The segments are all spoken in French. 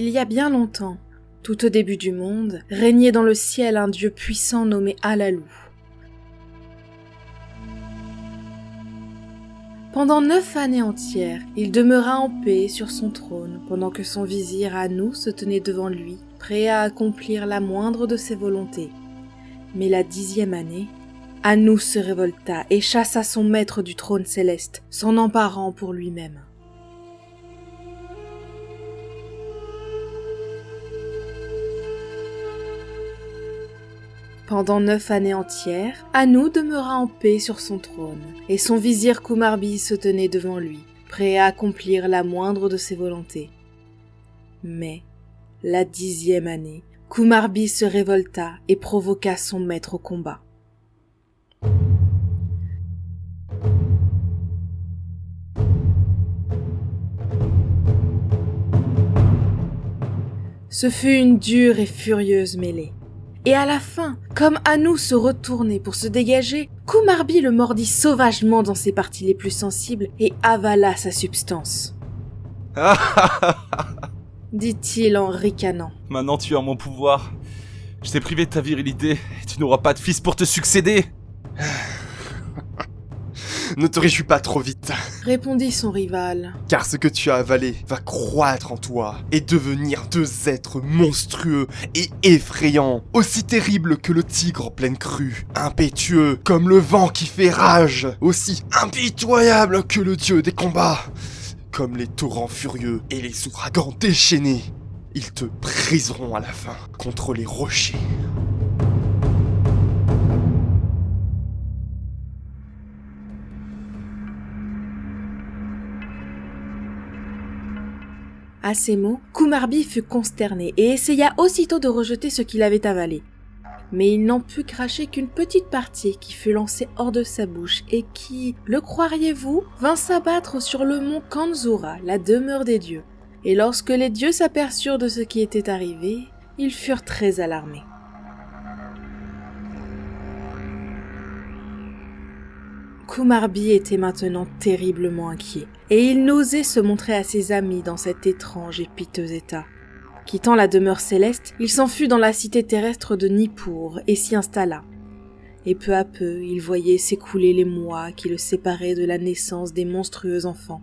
Il y a bien longtemps, tout au début du monde, régnait dans le ciel un dieu puissant nommé Alalou. Pendant 9 années entières, il demeura en paix sur son trône, pendant que son vizir Anou se tenait devant lui, prêt à accomplir la moindre de ses volontés. Mais la 10e année, Anou se révolta et chassa son maître du trône céleste, s'en emparant pour lui-même. Pendant 9 années entières, Anou demeura en paix sur son trône, et son vizir Kumarbi se tenait devant lui, prêt à accomplir la moindre de ses volontés. Mais, la 10e année, Kumarbi se révolta et provoqua son maître au combat. Ce fut une dure et furieuse mêlée. Et à la fin, comme Anou se retournait pour se dégager, Kumarbi le mordit sauvagement dans ses parties les plus sensibles et avala sa substance. Dit-il en ricanant. Maintenant tu as mon pouvoir. Je t'ai privé de ta virilité et tu n'auras pas de fils pour te succéder. Ne te réjouis pas trop vite, Répondit son rival. car ce que tu as avalé va croître en toi et devenir 2 êtres monstrueux et effrayants, aussi terribles que le tigre en pleine crue, impétueux comme le vent qui fait rage, aussi impitoyables que le dieu des combats, comme les torrents furieux et les ouragans déchaînés. Ils te briseront à la fin contre les rochers. À ces mots, Kumarbi fut consterné et essaya aussitôt de rejeter ce qu'il avait avalé. Mais il n'en put cracher qu'une petite partie qui fut lancée hors de sa bouche et qui, le croiriez-vous, vint s'abattre sur le mont Kanzura, la demeure des dieux. Et lorsque les dieux s'aperçurent de ce qui était arrivé, ils furent très alarmés. Kumarbi était maintenant terriblement inquiet, et il n'osait se montrer à ses amis dans cet étrange et piteux état. Quittant la demeure céleste, il s'enfuit dans la cité terrestre de Nippur et s'y installa. Et peu à peu, il voyait s'écouler les mois qui le séparaient de la naissance des monstrueux enfants.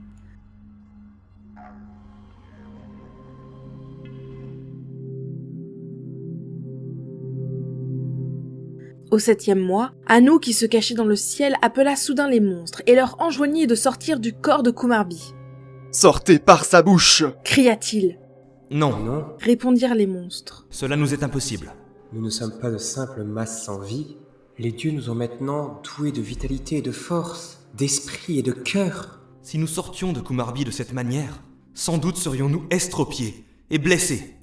Au 7e mois, Anou, qui se cachait dans le ciel, appela soudain les monstres et leur enjoignit de sortir du corps de Kumarbi. « Sortez par sa bouche !» cria-t-il. Non, Non, Répondirent les monstres. cela nous est impossible. nous ne sommes pas de simples masses sans vie. Les dieux nous ont maintenant doués de vitalité et de force, d'esprit et de cœur. Si nous sortions de Kumarbi de cette manière, sans doute serions-nous estropiés et blessés.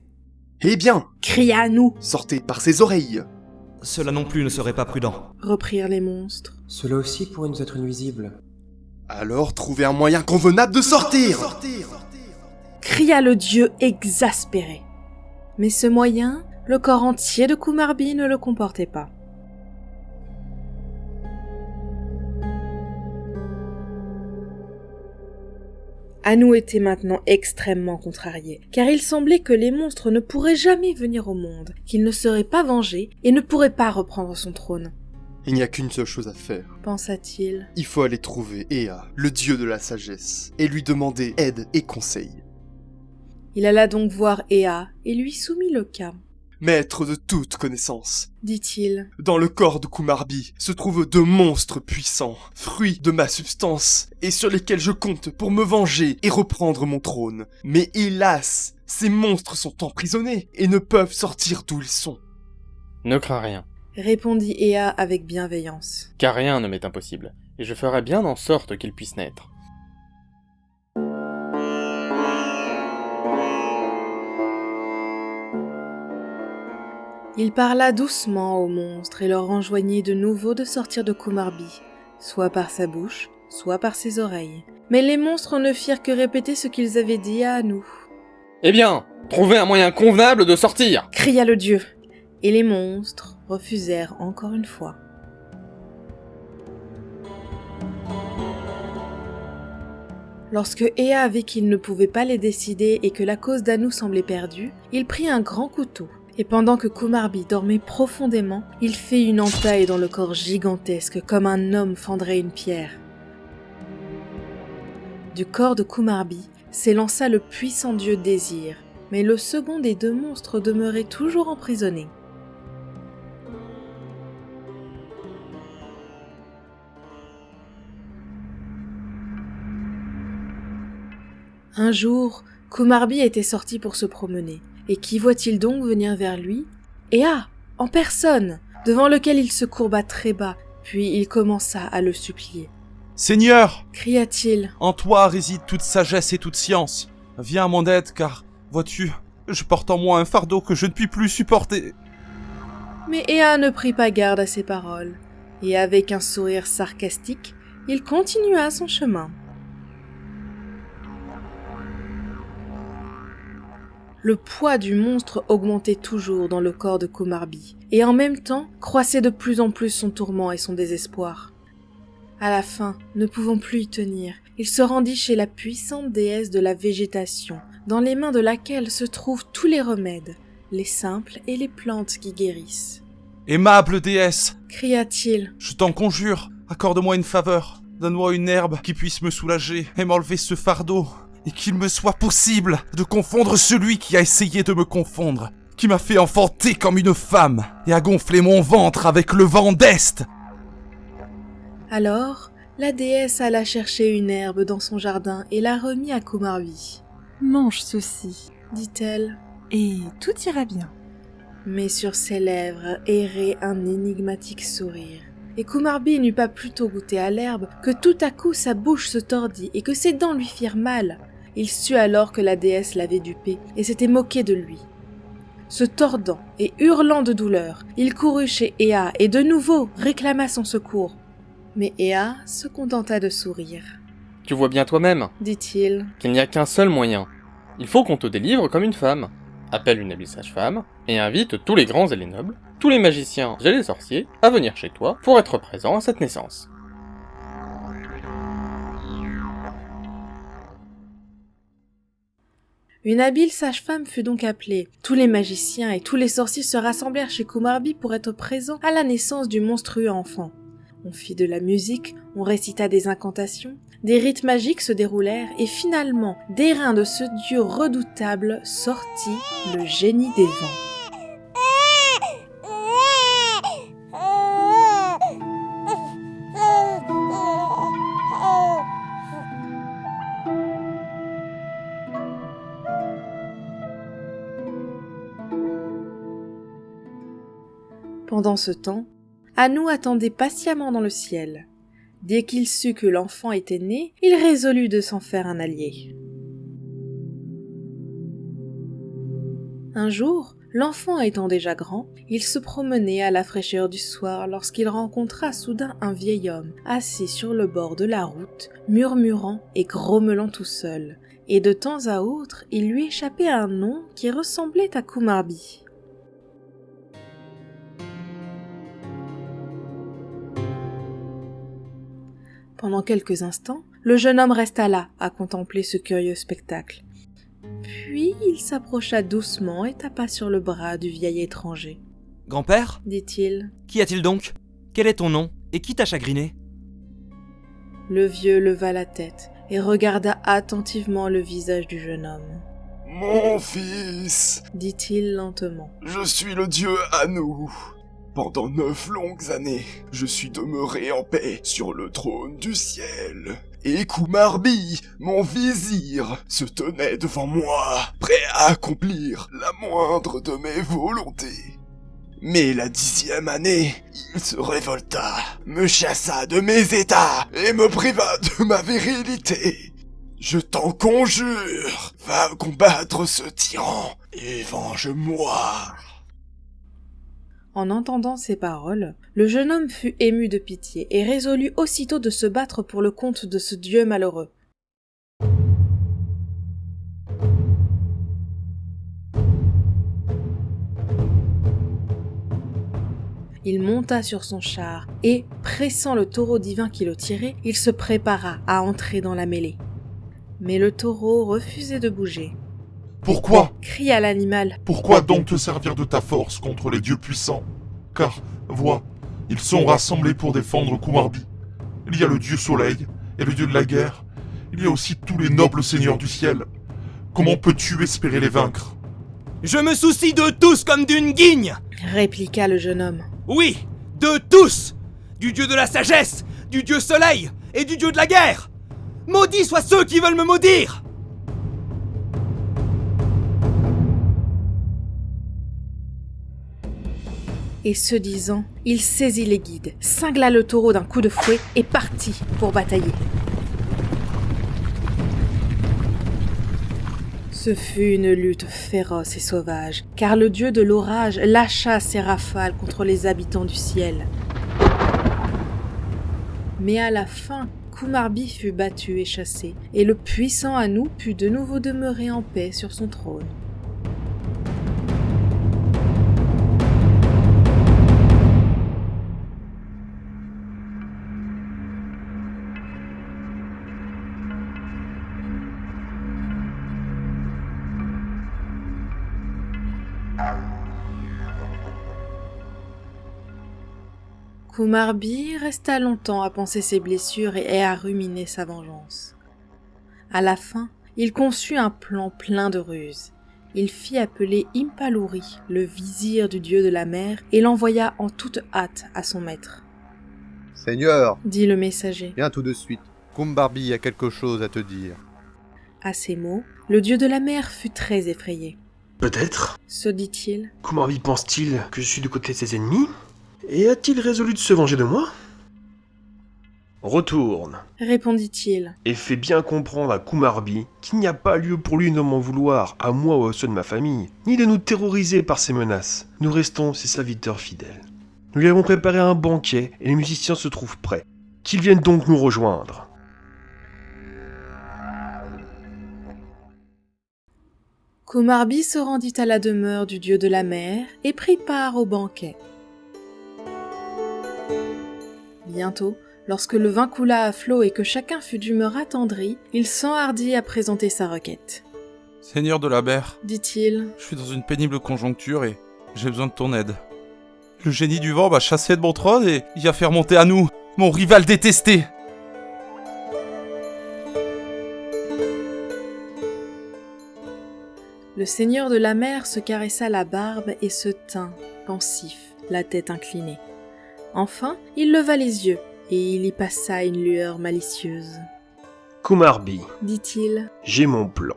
Eh bien, Cria Anou, sortez par ses oreilles. Cela non plus ne serait pas prudent. reprirent les monstres. Cela aussi pourrait nous être nuisible. Alors trouvez un moyen convenable de sortir. Cria le dieu exaspéré. Mais ce moyen, le corps entier de Kumarbi ne le comportait pas. Anou était maintenant extrêmement contrarié, car il semblait que les monstres ne pourraient jamais venir au monde, qu'il ne serait pas vengé et ne pourrait pas reprendre son trône. Il n'y a qu'une seule chose à faire. Pensa-t-il. Il faut aller trouver Ea, le dieu de la sagesse, et lui demander aide et conseil. Il alla donc voir Ea et lui soumit le cas. Maître de toute connaissance, Dit-il. dans le corps de Kumarbi se trouvent 2 monstres puissants, fruits de ma substance, et sur lesquels je compte pour me venger et reprendre mon trône. Mais hélas, ces monstres sont emprisonnés et ne peuvent sortir d'où ils sont. Ne crains rien, Répondit Ea avec bienveillance. car rien ne m'est impossible, et je ferai bien en sorte qu'ils puissent naître. Il parla doucement aux monstres et leur enjoignit de nouveau de sortir de Kumarbi, soit par sa bouche, soit par ses oreilles. Mais les monstres ne firent que répéter ce qu'ils avaient dit à Anou. Eh bien, trouvez un moyen convenable de sortir! Cria le dieu. Et les monstres refusèrent encore une fois. Lorsque Ea vit qu'il ne pouvait pas les décider et que la cause d'Anu semblait perdue, il prit un grand couteau. Et pendant que Kumarbi dormait profondément, il fit une entaille dans le corps gigantesque comme un homme fendrait une pierre. Du corps de Kumarbi s'élança le puissant dieu Désir, mais le second des deux monstres demeurait toujours emprisonné. Un jour, Kumarbi était sorti pour se promener. Et qui voit-il donc venir vers lui? Ea, en personne, devant lequel il se courba très bas, puis il commença à le supplier. « Seigneur !» cria-t-il. « En toi réside toute sagesse et toute science. Viens à mon aide, car, vois-tu, je porte en moi un fardeau que je ne puis plus supporter. » Mais Ea ne prit pas garde à ces paroles, et avec un sourire sarcastique, il continua son chemin. Le poids du monstre augmentait toujours dans le corps de Kumarbi, et en même temps croissait de plus en plus son tourment et son désespoir. À la fin, ne pouvant plus y tenir, il se rendit chez la puissante déesse de la végétation, dans les mains de laquelle se trouvent tous les remèdes, les simples et les plantes qui guérissent. « Aimable déesse !» cria-t-il. « Je t'en conjure, accorde-moi une faveur. Donne-moi une herbe qui puisse me soulager et m'enlever ce fardeau. Et qu'il me soit possible de confondre celui qui a essayé de me confondre, qui m'a fait enfanter comme une femme et a gonflé mon ventre avec le vent d'Est. » Alors, la déesse alla chercher une herbe dans son jardin et la remit à Kumarbi. « Mange ceci, dit-elle, et tout ira bien. » Mais sur ses lèvres errait un énigmatique sourire. Et Kumarbi n'eut pas plutôt goûté à l'herbe que tout à coup sa bouche se tordit et que ses dents lui firent mal. Il sut alors que la déesse l'avait dupé et s'était moquée de lui. Se tordant et hurlant de douleur, il courut chez Ea et de nouveau réclama son secours. Mais Ea se contenta de sourire. « Tu vois bien toi-même, dit-il, qu'il n'y a qu'un seul moyen. Il faut qu'on te délivre comme une femme. Appelle une habile sage-femme et invite tous les grands et les nobles, tous les magiciens et les sorciers à venir chez toi pour être présents à cette naissance. » Une habile sage-femme fut donc appelée. Tous les magiciens et tous les sorciers se rassemblèrent chez Kumarbi pour être présents à la naissance du monstrueux enfant. On fit de la musique, on récita des incantations, des rites magiques se déroulèrent et finalement, des reins de ce dieu redoutable sortit le génie des vents. Pendant ce temps, Anu attendait patiemment dans le ciel. Dès qu'il sut que l'enfant était né, il résolut de s'en faire un allié. Un jour, l'enfant étant déjà grand, il se promenait à la fraîcheur du soir lorsqu'il rencontra soudain un vieil homme assis sur le bord de la route, murmurant et grommelant tout seul. Et de temps à autre, il lui échappait un nom qui ressemblait à Kumarbi. Pendant quelques instants, le jeune homme resta là, à contempler ce curieux spectacle. Puis il s'approcha doucement et tapa sur le bras du vieil étranger. « Grand-père » dit-il. « Qu'y a-t-il donc? Quel est ton nom? Et qui t'a chagriné ?» Le vieux leva la tête et regarda attentivement le visage du jeune homme. « Mon fils, dit-il lentement. Je suis le dieu Anu. Pendant 9 longues années, je suis demeuré en paix sur le trône du ciel. Et Kumarbi, mon vizir, se tenait devant moi, prêt à accomplir la moindre de mes volontés. Mais la 10e année, il se révolta, me chassa de mes états et me priva de ma virilité. Je t'en conjure, va combattre ce tyran et venge-moi. » En entendant ces paroles, le jeune homme fut ému de pitié et résolut aussitôt de se battre pour le compte de ce dieu malheureux. Il monta sur son char et, pressant le taureau divin qui le tirait, il se prépara à entrer dans la mêlée. Mais le taureau refusait de bouger. Pourquoi? Cria l'animal. Pourquoi donc te servir de ta force contre les dieux puissants? Car, vois, ils sont rassemblés pour défendre Kumarbi. Il y a le dieu soleil et le dieu de la guerre. Il y a aussi tous les nobles seigneurs du ciel. Comment peux-tu espérer les vaincre? Je me soucie de tous comme d'une guigne. Répliqua le jeune homme. Oui, de tous. Du dieu de la sagesse, du dieu soleil et du dieu de la guerre. Maudits soient ceux qui veulent me maudire. Et ce disant, il saisit les guides, cingla le taureau d'un coup de fouet et partit pour batailler. Ce fut une lutte féroce et sauvage, car le dieu de l'orage lâcha ses rafales contre les habitants du ciel. Mais à la fin, Kumarbi fut battu et chassé, et le puissant Anu put de nouveau demeurer en paix sur son trône. Kumarbi resta longtemps à penser ses blessures et à ruminer sa vengeance. À la fin, il conçut un plan plein de ruses. Il fit appeler Impaluri, le vizir du dieu de la mer, et l'envoya en toute hâte à son maître. « Seigneur, dit le messager. viens tout de suite. Kumarbi a quelque chose à te dire. » À ces mots, le dieu de la mer fut très effrayé. Peut-être, Se dit-il, Kumarbi pense-t-il que je suis du côté de ses ennemis? Et a-t-il résolu de se venger de moi? Retourne, répondit-il. et fais bien comprendre à Kumarbi qu'il n'y a pas lieu pour lui de m'en vouloir, à moi ou à ceux de ma famille, ni de nous terroriser par ses menaces. Nous restons ses serviteurs fidèles. Nous lui avons préparé un banquet et les musiciens se trouvent prêts. Qu'ils viennent donc nous rejoindre. Kumarbi se rendit à la demeure du dieu de la mer et prit part au banquet. Bientôt, lorsque le vin coula à flot et que chacun fut d'humeur attendrie, il s'enhardit à présenter sa requête. Seigneur de la mer, Dit-il, je suis dans une pénible conjoncture et j'ai besoin de ton aide. Le génie du vent m'a chassé de mon trône et y a fait remonter à nous, mon rival détesté. le seigneur de la mer se caressa la barbe et se tint, pensif, la tête inclinée. Enfin, il leva les yeux, et il y passa une lueur malicieuse. « Kumarbi, Dit-il, j'ai mon plan.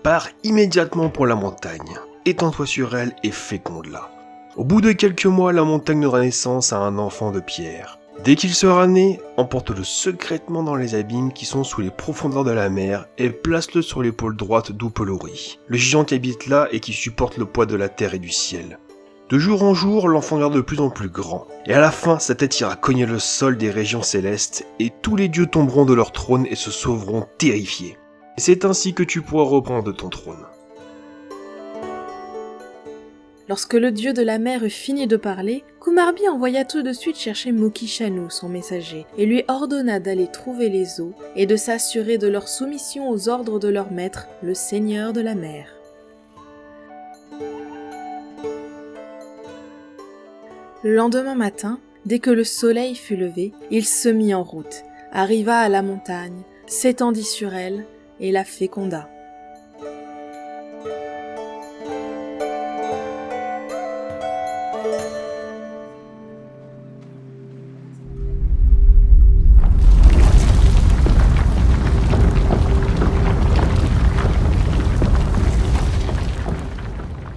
Pars immédiatement pour la montagne. Étends-toi sur elle et féconde-la. Au bout de quelques mois, la montagne donnera naissance à un enfant de pierre. Dès qu'il sera né, emporte-le secrètement dans les abîmes qui sont sous les profondeurs de la mer et place-le sur l'épaule droite d'Upolori, le géant qui habite là et qui supporte le poids de la terre et du ciel. De jour en jour, l'enfant devient de plus en plus grand, et à la fin, sa tête ira cogner le sol des régions célestes, et tous les dieux tomberont de leur trône et se sauveront terrifiés. Et c'est ainsi que tu pourras reprendre ton trône. » Lorsque le dieu de la mer eut fini de parler, Kumarbi envoya tout de suite chercher Mukishanu, son messager, et lui ordonna d'aller trouver les eaux et de s'assurer de leur soumission aux ordres de leur maître, le seigneur de la mer. Le lendemain matin, dès que le soleil fut levé, il se mit en route, arriva à la montagne, s'étendit sur elle et la féconda.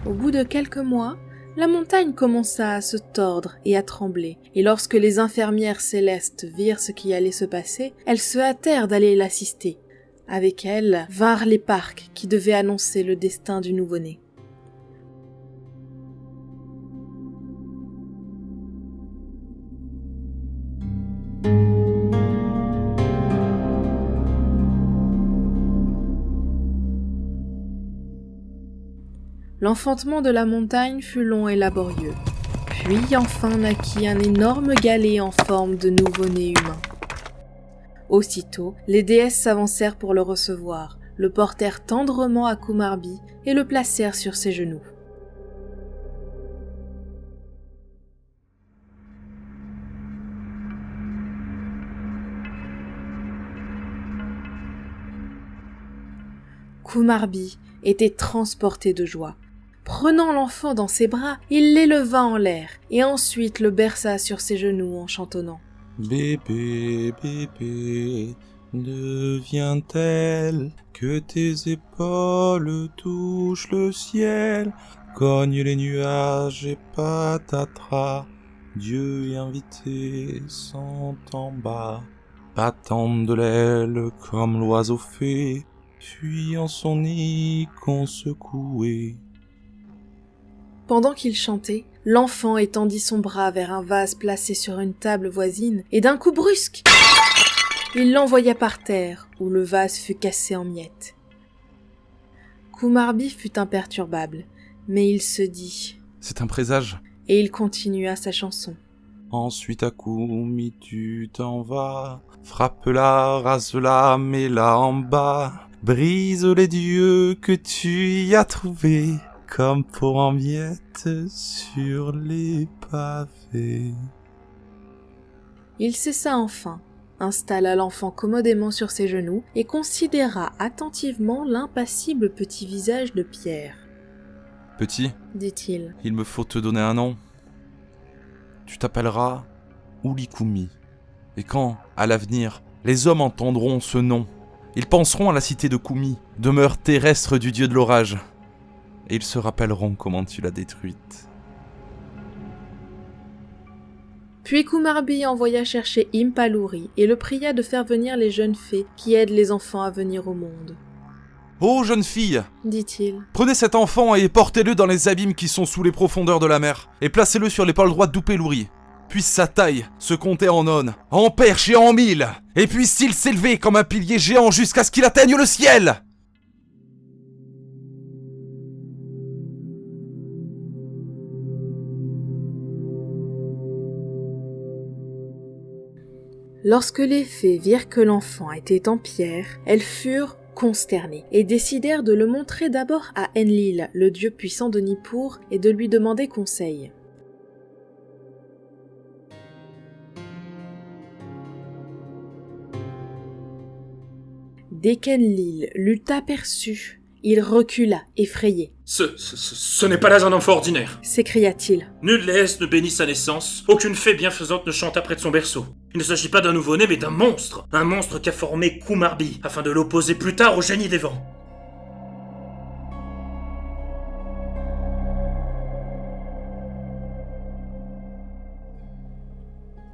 Au bout de quelques mois, la montagne commença à se tordre et à trembler, et lorsque les infirmières célestes virent ce qui allait se passer, elles se hâtèrent d'aller l'assister. Avec elles vinrent les parcs qui devaient annoncer le destin du nouveau-né. L'enfantement de la montagne fut long et laborieux. Puis enfin naquit un énorme galet en forme de nouveau-né humain. Aussitôt, les déesses s'avancèrent pour le recevoir, le portèrent tendrement à Kumarbi et le placèrent sur ses genoux. Kumarbi était transporté de joie. Prenant l'enfant dans ses bras, il l'éleva en l'air et ensuite le berça sur ses genoux en chantonnant. Bébé, bébé, devient tel que tes épaules touchent le ciel, cogne les nuages et patatras, Dieu invité sont en bas, battant de l'aile comme l'oiseau fait, fuyant son nid qu'on secouait. Pendant qu'il chantait, l'enfant étendit son bras vers un vase placé sur une table voisine et d'un coup brusque, il l'envoya par terre où le vase fut cassé en miettes. Kumarbi fut imperturbable, mais il se dit « C'est un présage !» et il continua sa chanson. Ensuite à Kumi tu t'en vas, frappe-la, rase-la, mets-la en bas, brise les dieux que tu y as trouvés, comme pour en miettes sur les pavés. Il cessa enfin, installa l'enfant commodément sur ses genoux et considéra attentivement l'impassible petit visage de pierre. « Petit, dit-il, il me faut te donner un nom. Tu t'appelleras Ulikumi. Et quand, à l'avenir, les hommes entendront ce nom, ils penseront à la cité de Kumi, demeure terrestre du dieu de l'orage. Et ils se rappelleront comment tu l'as détruite. » Puis Kumarbi envoya chercher Impaluri et le pria de faire venir les jeunes fées qui aident les enfants à venir au monde. « Ô jeune fille, dit-il, prenez cet enfant et portez-le dans les abîmes qui sont sous les profondeurs de la mer, et placez-le sur l'épaule droite d'Upeluri. Puisse sa taille se compter en aune, en perche et en mille, et puisse-t-il s'élever comme un pilier géant jusqu'à ce qu'il atteigne le ciel !» Lorsque les fées virent que l'enfant était en pierre, elles furent consternées et décidèrent de le montrer d'abord à Enlil, le dieu puissant de Nippur, et de lui demander conseil. Dès qu'Enlil l'eut aperçu, il recula, effrayé. Ce n'est pas là un enfant ordinaire, s'écria-t-il. Nulle déesse ne bénit sa naissance, aucune fée bienfaisante ne chante près de son berceau. Il ne s'agit pas d'un nouveau-né, mais d'un monstre. Un monstre qu'a formé Kumarbi, afin de l'opposer plus tard au génie des vents.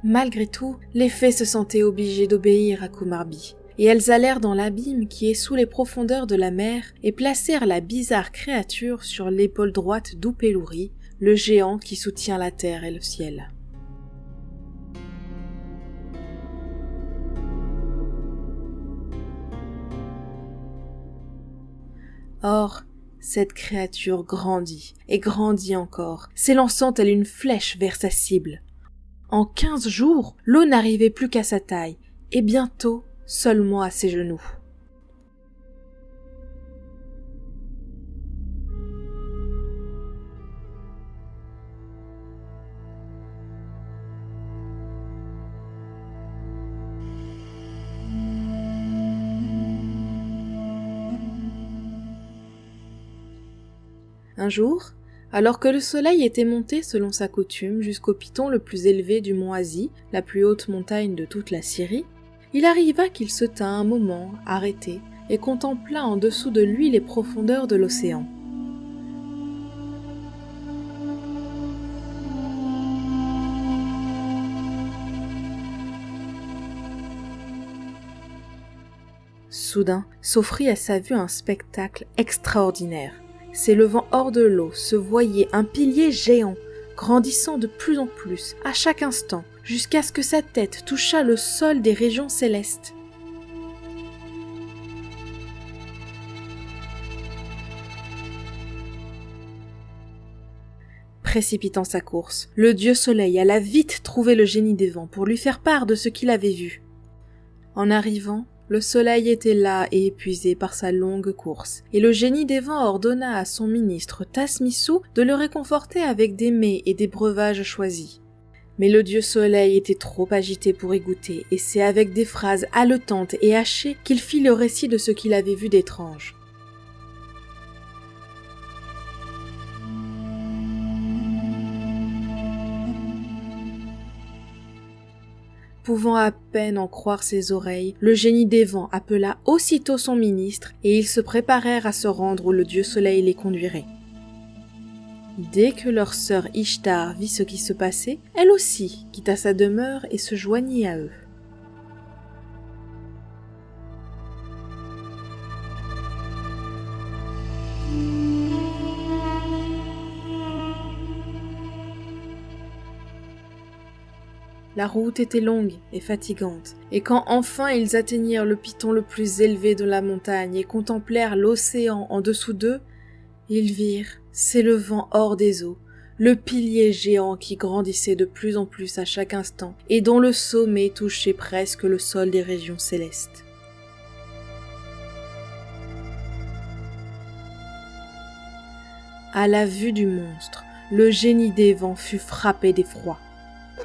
Malgré tout, les fées se sentaient obligées d'obéir à Kumarbi. Et elles allèrent dans l'abîme qui est sous les profondeurs de la mer et placèrent la bizarre créature sur l'épaule droite d'Upeluri, le géant qui soutient la terre et le ciel. Or, cette créature grandit et grandit encore, s'élançant telle une flèche vers sa cible. En 15 jours, l'eau n'arrivait plus qu'à sa taille, et bientôt, seulement à ses genoux. Un jour, alors que le soleil était monté selon sa coutume jusqu'au piton le plus élevé du mont Asie, la plus haute montagne de toute la Syrie, il arriva qu'il se tint un moment, arrêté, et contempla en dessous de lui les profondeurs de l'océan. Soudain, s'offrit à sa vue un spectacle extraordinaire. S'élevant hors de l'eau, se voyait un pilier géant, grandissant de plus en plus, à chaque instant, jusqu'à ce que sa tête touchât le sol des régions célestes. Précipitant sa course, le dieu soleil alla vite trouver le génie des vents pour lui faire part de ce qu'il avait vu. En arrivant, Le soleil était las et épuisé par sa longue course, et le génie des vents ordonna à son ministre Tasmissou de le réconforter avec des mets et des breuvages choisis. Mais le dieu soleil était trop agité pour y goûter, et c'est avec des phrases haletantes et hachées qu'il fit le récit de ce qu'il avait vu d'étrange. Pouvant à peine en croire ses oreilles, le génie des vents appela aussitôt son ministre et ils se préparèrent à se rendre où le dieu soleil les conduirait. Dès que leur sœur Ishtar vit ce qui se passait, elle aussi quitta sa demeure et se joignit à eux. La route était longue et fatigante, et quand enfin ils atteignirent le piton le plus élevé de la montagne et contemplèrent l'océan en dessous d'eux, ils virent, s'élevant hors des eaux, le pilier géant qui grandissait de plus en plus à chaque instant et dont le sommet touchait presque le sol des régions célestes. À la vue du monstre, le génie des vents fut frappé d'effroi.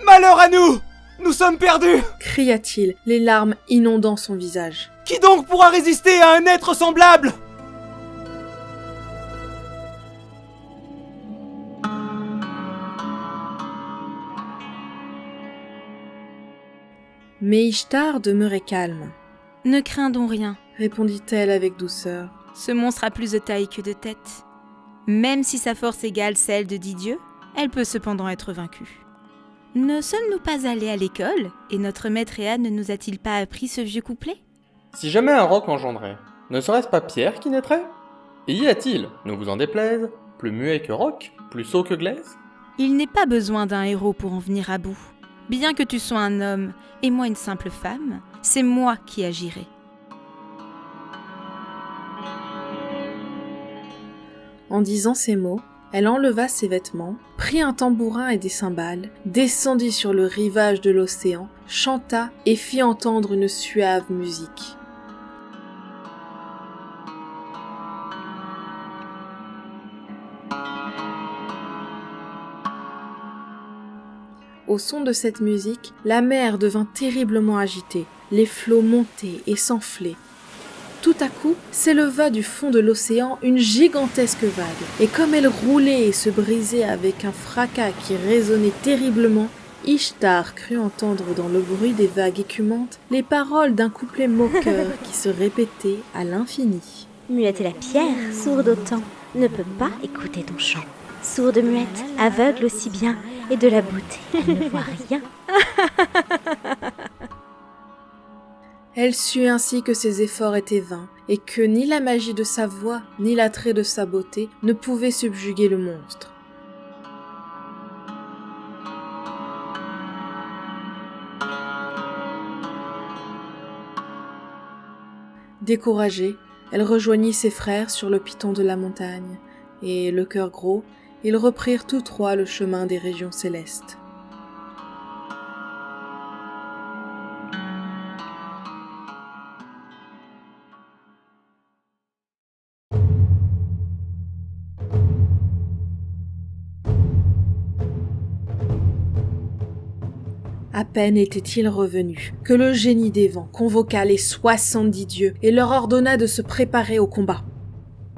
« Malheur à nous! Nous sommes perdus !» cria-t-il, les larmes inondant son visage. « Qui donc pourra résister à un être semblable ?» Mais Ishtar demeurait calme. « Ne crains donc rien, » répondit-elle avec douceur. « Ce monstre a plus de taille que de tête. Même si sa force égale celle de 10 dieux, elle peut cependant être vaincue. Ne sommes-nous pas allés à l'école, et notre maître Ea ne nous a-t-il pas appris ce vieux couplet ? Si jamais un roc engendrait, ne serait-ce pas Pierre qui naîtrait ? Et y a-t-il, ne vous en déplaise, plus muet que roc, plus sot que glaise ? Il n'est pas besoin d'un héros pour en venir à bout. Bien que tu sois un homme, et moi une simple femme, c'est moi qui agirai. » En disant ces mots, elle enleva ses vêtements, prit un tambourin et des cymbales, descendit sur le rivage de l'océan, chanta et fit entendre une suave musique. Au son de cette musique, la mer devint terriblement agitée, les flots montaient et s'enflaient. Tout à coup, s'éleva du fond de l'océan une gigantesque vague, et comme elle roulait et se brisait avec un fracas qui résonnait terriblement, Ishtar crut entendre dans le bruit des vagues écumantes les paroles d'un couplet moqueur qui se répétait à l'infini. Muette et la pierre, sourde autant, ne peut pas écouter ton chant. Sourde muette, aveugle aussi bien, et de la beauté, elle ne voit rien. Elle sut ainsi que ses efforts étaient vains, et que ni la magie de sa voix, ni l'attrait de sa beauté ne pouvaient subjuguer le monstre. Découragée, elle rejoignit ses frères sur le piton de la montagne, et, le cœur gros, ils reprirent tous trois le chemin des régions célestes. À peine était-il revenu que le génie des vents convoqua les 70 dieux et leur ordonna de se préparer au combat.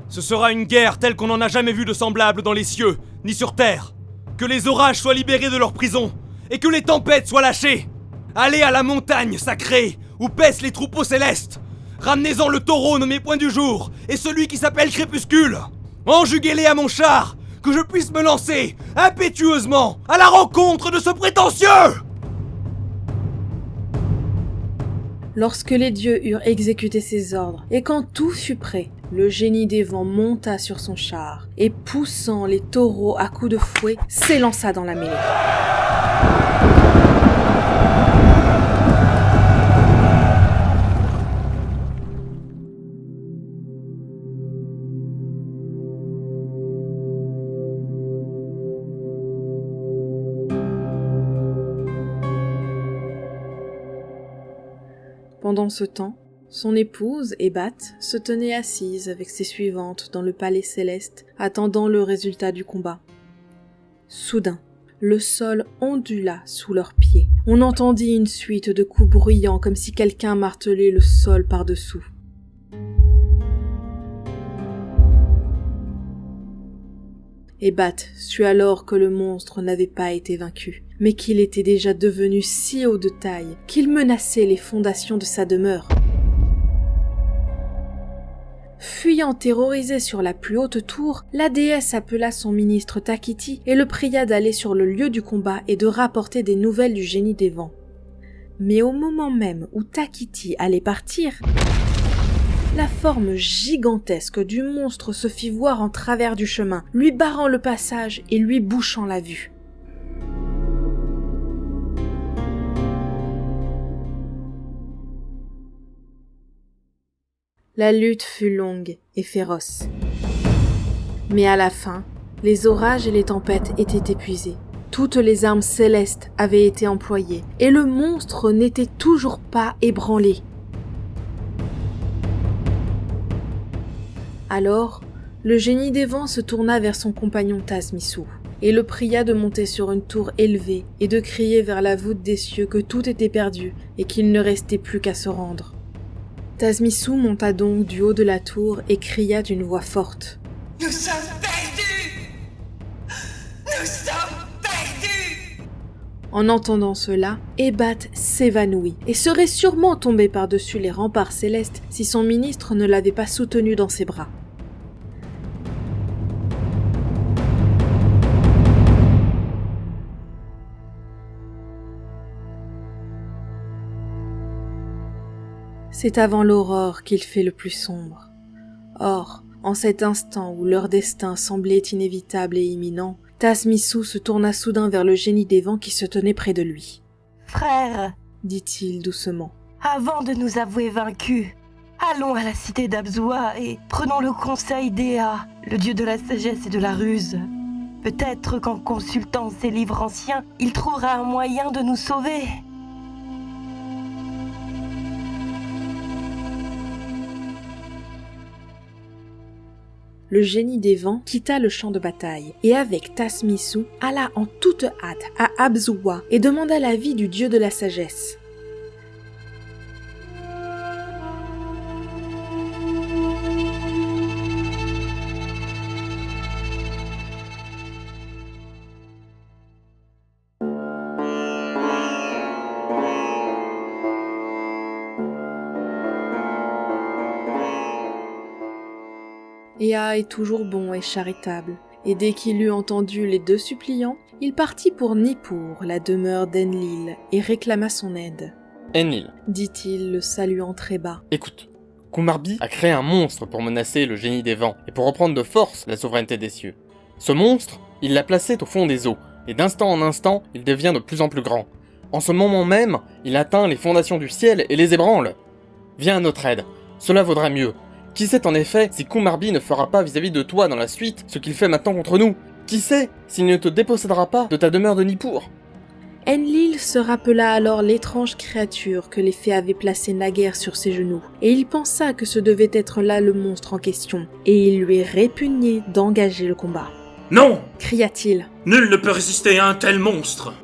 Ce sera une guerre telle qu'on n'en a jamais vu de semblable dans les cieux, ni sur terre. Que les orages soient libérés de leur prison, et que les tempêtes soient lâchées. Allez à la montagne sacrée, où paissent les troupeaux célestes. Ramenez-en le taureau nommé Point du Jour, et celui qui s'appelle Crépuscule. Enjuguez-les à mon char, que je puisse me lancer, impétueusement, à la rencontre de ce prétentieux ! Lorsque les dieux eurent exécuté ses ordres, et quand tout fut prêt, le génie des vents monta sur son char, et poussant les taureaux à coups de fouet, s'élança dans la mêlée. Pendant ce temps, Son épouse, Ebat, se tenait assise avec ses suivantes dans le palais céleste, attendant le résultat du combat. Soudain, le sol ondula sous leurs pieds. On entendit une suite de coups bruyants comme si quelqu'un martelait le sol par-dessous. Ebat sut alors que le monstre n'avait pas été vaincu, mais qu'il était déjà devenu si haut de taille qu'il menaçait les fondations de sa demeure. Fuyant terrorisée sur la plus haute tour, la déesse appela son ministre Takiti et le pria d'aller sur le lieu du combat et de rapporter des nouvelles du génie des vents. Mais au moment même où Takiti allait partir, la forme gigantesque du monstre se fit voir en travers du chemin, lui barrant le passage et lui bouchant la vue. La lutte fut longue et féroce. Mais à la fin, les orages et les tempêtes étaient épuisés. Toutes les armes célestes avaient été employées, et le monstre n'était toujours pas ébranlé. Alors, le génie des vents se tourna vers son compagnon Tazmisu, et le pria de monter sur une tour élevée et de crier vers la voûte des cieux que tout était perdu et qu'il ne restait plus qu'à se rendre. Tazmisu monta donc du haut de la tour et cria d'une voix forte. « Nous sommes perdus! Nous sommes perdus !» En entendant cela, Ebat s'évanouit et serait sûrement tombé par-dessus les remparts célestes si son ministre ne l'avait pas soutenu dans ses bras. C'est avant l'aurore qu'il fait le plus sombre. Or, en cet instant où leur destin semblait inévitable et imminent, Tazmisu se tourna soudain vers le génie des vents qui se tenait près de lui. « Frère, dit-il doucement, avant de nous avouer vaincus, allons à la cité d'Abzua et prenons le conseil d'Ea, le dieu de la sagesse et de la ruse. Peut-être qu'en consultant ses livres anciens, il trouvera un moyen de nous sauver. » Le génie des vents quitta le champ de bataille et avec Tazmisu alla en toute hâte à Abzua et demanda l'avis du dieu de la sagesse. Ea est toujours bon et charitable, et dès qu'il eut entendu les deux suppliants, il partit pour Nippur, la demeure d'Enlil, et réclama son aide. Enlil, dit-il, le saluant très bas. Écoute, Kumarbi a créé un monstre pour menacer le génie des vents, et pour reprendre de force la souveraineté des cieux. Ce monstre, il l'a placé au fond des eaux, et d'instant en instant, il devient de plus en plus grand. En ce moment même, il atteint les fondations du ciel et les ébranle. Viens à notre aide, cela vaudrait mieux. Qui sait en effet si Kumarbi ne fera pas vis-à-vis de toi dans la suite ce qu'il fait maintenant contre nous? Qui sait s'il ne te dépossédera pas de ta demeure de Nippur? Enlil se rappela alors l'étrange créature que les fées avaient placée naguère sur ses genoux, et il pensa que ce devait être là le monstre en question, et il lui répugnait d'engager le combat. « Non » cria-t-il. « Nul ne peut résister à un tel monstre !»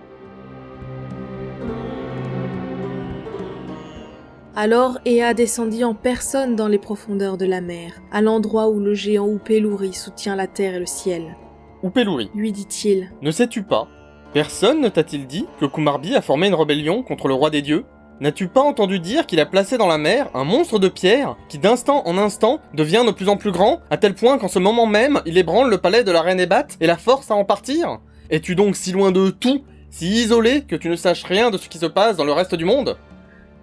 Alors Ea descendit en personne dans les profondeurs de la mer, à l'endroit où le géant Upeluri soutient la terre et le ciel. Upeluri, lui dit-il, ne sais-tu pas? Personne ne t'a-t-il dit que Kumarbi a formé une rébellion contre le roi des dieux? N'as-tu pas entendu dire qu'il a placé dans la mer un monstre de pierre qui d'instant en instant devient de plus en plus grand, à tel point qu'en ce moment même il ébranle le palais de la reine Ebat et la force à en partir? Es-tu donc si loin de tout, si isolé que tu ne saches rien de ce qui se passe dans le reste du monde?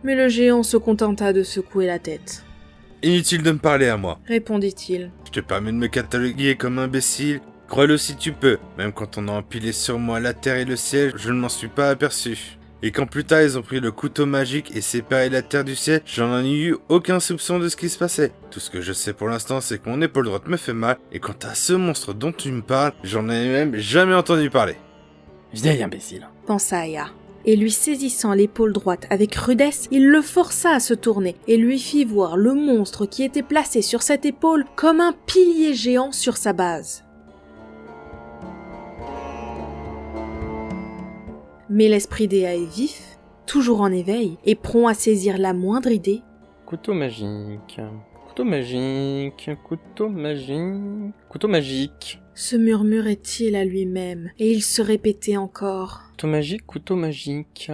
Mais le géant se contenta de secouer la tête. « Inutile de me parler à moi, répondit-il. Je te permets de me cataloguer comme imbécile. Crois-le si tu peux. Même quand on a empilé sur moi la terre et le ciel, je ne m'en suis pas aperçu. Et quand plus tard ils ont pris le couteau magique et séparé la terre du ciel, j'en ai eu aucun soupçon de ce qui se passait. Tout ce que je sais pour l'instant, c'est que mon épaule droite me fait mal, et quant à ce monstre dont tu me parles, j'en ai même jamais entendu parler. » Vieil imbécile, pensa Ea. et lui saisissant l'épaule droite avec rudesse, il le força à se tourner et lui fit voir le monstre qui était placé sur cette épaule comme un pilier géant sur sa base. Mais l'esprit d'Ea est vif, toujours en éveil, et prompt à saisir la moindre idée. Couteau magique, couteau magique, couteau magique, couteau magique. Se murmurait-il à lui-même, et il se répétait encore. Couteau magique, couteau magique,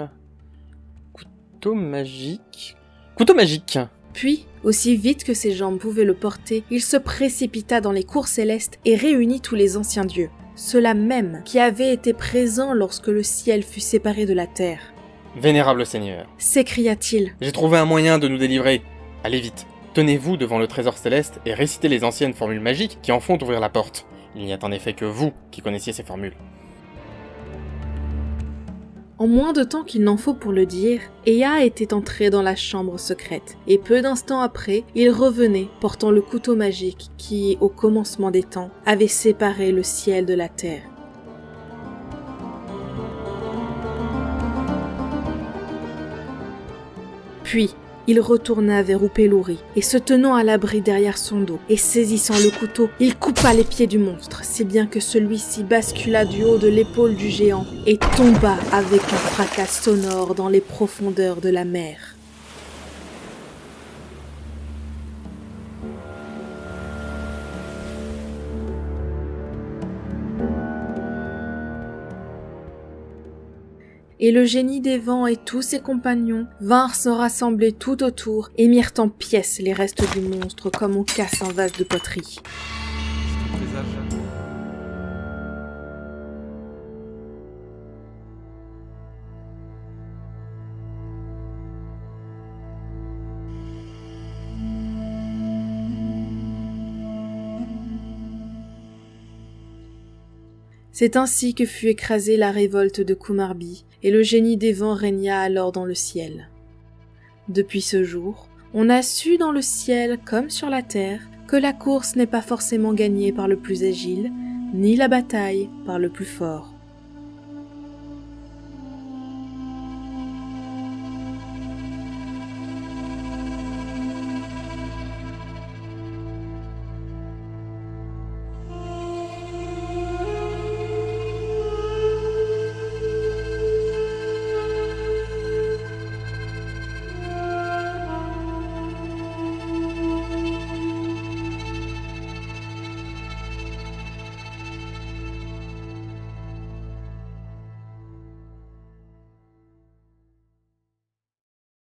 couteau magique, couteau magique. Puis, aussi vite que ses jambes pouvaient le porter, il se précipita dans les cours célestes et réunit tous les anciens dieux. Ceux-là même qui avaient été présents lorsque le ciel fut séparé de la terre. Vénérable Seigneur, s'écria-t-il. J'ai trouvé un moyen de nous délivrer. Allez vite, tenez-vous devant le trésor céleste et récitez les anciennes formules magiques qui en font ouvrir la porte. Il n'y a en effet que vous qui connaissiez ces formules. En moins de temps qu'il n'en faut pour le dire, Ea était entré dans la chambre secrète, et peu d'instants après, il revenait portant le couteau magique qui, au commencement des temps, avait séparé le ciel de la terre. Puis, il retourna vers Upeluri, et se tenant à l'abri derrière son dos, et saisissant le couteau, il coupa les pieds du monstre, si bien que celui-ci bascula du haut de l'épaule du géant, et tomba avec un fracas sonore dans les profondeurs de la mer. Et le génie des vents et tous ses compagnons vinrent se rassembler tout autour et mirent en pièces les restes du monstre comme on casse un vase de poterie. C'est ainsi que fut écrasée la révolte de Kumarbi, et le génie des vents régna alors dans le ciel. Depuis ce jour, on a su dans le ciel comme sur la terre que la course n'est pas forcément gagnée par le plus agile, ni la bataille par le plus fort.